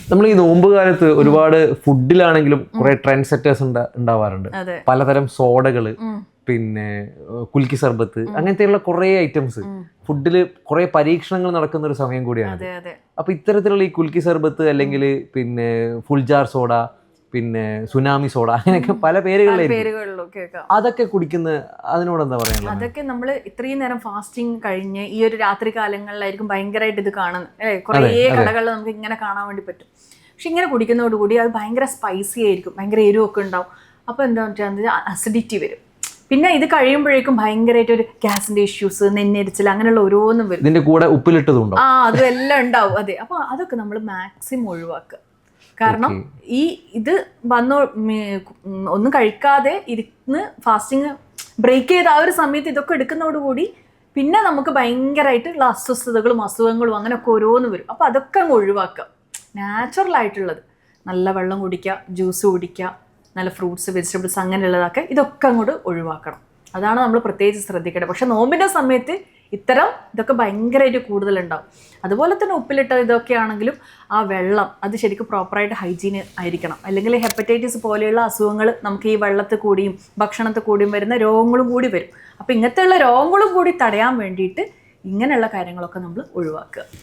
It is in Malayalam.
നമ്മൾ ഈ നോമ്പ് കാലത്ത് ഒരുപാട് ഫുഡിലാണെങ്കിലും കുറെ ട്രെൻഡ് സെറ്റേഴ്സ് ഉണ്ടാവാറുണ്ട്. പലതരം സോഡകള്, പിന്നെ കുൽക്കി സർബത്ത്, അങ്ങനത്തെയുള്ള കുറെ ഐറ്റംസ് ഫുഡില് കുറെ പരീക്ഷണങ്ങൾ നടക്കുന്ന ഒരു സമയം കൂടിയാണ്. അപ്പൊ ഇത്തരത്തിലുള്ള ഈ കുൽക്കി സർബത്ത് അല്ലെങ്കിൽ പിന്നെ ഫുൾജാർ സോഡ, പിന്നെ സുനാമി സോഡ, അങ്ങനെയൊക്കെ പല പേരുകളിലും അതൊക്കെ കുടിക്കുന്ന അതിനോട് എന്താ പറയാ? അതൊക്കെ നമ്മൾ ഇത്രയും നേരം ഫാസ്റ്റിംഗ് കഴിഞ്ഞ് ഈ ഒരു രാത്രി കാലങ്ങളിലായിരിക്കും ഭയങ്കരമായിട്ട് ഇത് കാണുന്നത്. കുറേ കടകളിൽ നമുക്ക് ഇങ്ങനെ കാണാൻ വേണ്ടി പറ്റും. പക്ഷെ ഇങ്ങനെ കുടിക്കുന്നതോടുകൂടി അത് ഭയങ്കര സ്പൈസി ആയിരിക്കും, ഭയങ്കര എരിവൊക്കെ ഉണ്ടാവും. അപ്പോൾ എന്താ വെച്ചാൽ അസിഡിറ്റി വരും. പിന്നെ ഇത് കഴിയുമ്പോഴേക്കും ഭയങ്കരമായിട്ട് ഒരു ഗ്യാസിന്റെ ഇഷ്യൂസ്, നെഞ്ഞെരിച്ചിൽ, അങ്ങനെയുള്ള ഓരോന്നും വരും. ഇതിന്റെ കൂടെ ഉപ്പിലിട്ടതുണ്ടോ? അതും എല്ലാം ഉണ്ടാവും. അതെ. അപ്പോൾ അതൊക്കെ നമ്മൾ മാക്സിമം ഒഴിവാക്കുക. കാരണം ഇത് ഒന്നും കഴിക്കാതെ ഇരുന്ന് ഫാസ്റ്റിങ് ബ്രേക്ക് ചെയ്ത ആ ഒരു സമയത്ത് ഇതൊക്കെ എടുക്കുന്നതോടുകൂടി പിന്നെ നമുക്ക് ഭയങ്കരമായിട്ടുള്ള അസ്വസ്ഥതകളും അസുഖങ്ങളും അങ്ങനെയൊക്കെ ഓരോന്ന് വരും. അപ്പോൾ അതൊക്കെ അങ്ങ് ഒഴിവാക്കുക. നാച്ചുറൽ ആയിട്ടുള്ളത് നല്ല വെള്ളം കുടിക്കുക, ജ്യൂസ് കുടിക്കുക, നല്ല ഫ്രൂട്ട്സ്, വെജിറ്റബിൾസ്, അങ്ങനെയുള്ളതൊക്കെ ഇതൊക്കെ അങ്ങോട്ട് ഒഴിവാക്കണം. അതാണ് നമ്മൾ പ്രത്യേകിച്ച് ശ്രദ്ധിക്കേണ്ടത്. പക്ഷെ നോമ്പിൻ്റെ സമയത്ത് ഇതൊക്കെ ഭയങ്കരമായിട്ട് കൂടുതലുണ്ടാവും. അതുപോലെ തന്നെ ഉപ്പിലിട്ട ഇതൊക്കെ ആണെങ്കിലും ആ വെള്ളം അത് ശരിക്കും പ്രോപ്പറായിട്ട് ഹൈജീൻ ആയിരിക്കണം. അല്ലെങ്കിൽ ഹെപ്പറ്റൈറ്റിസ് പോലെയുള്ള അസുഖങ്ങൾ നമുക്ക് ഈ വെള്ളത്തിൽ കൂടിയും ഭക്ഷണത്തിൽ കൂടിയും വരുന്ന രോഗങ്ങളും കൂടി വരും. അപ്പോൾ ഇങ്ങനത്തെയുള്ള രോഗങ്ങളും കൂടി തടയാൻ വേണ്ടിയിട്ട് ഇങ്ങനെയുള്ള കാര്യങ്ങളൊക്കെ നമ്മൾ ഒഴിവാക്കുക.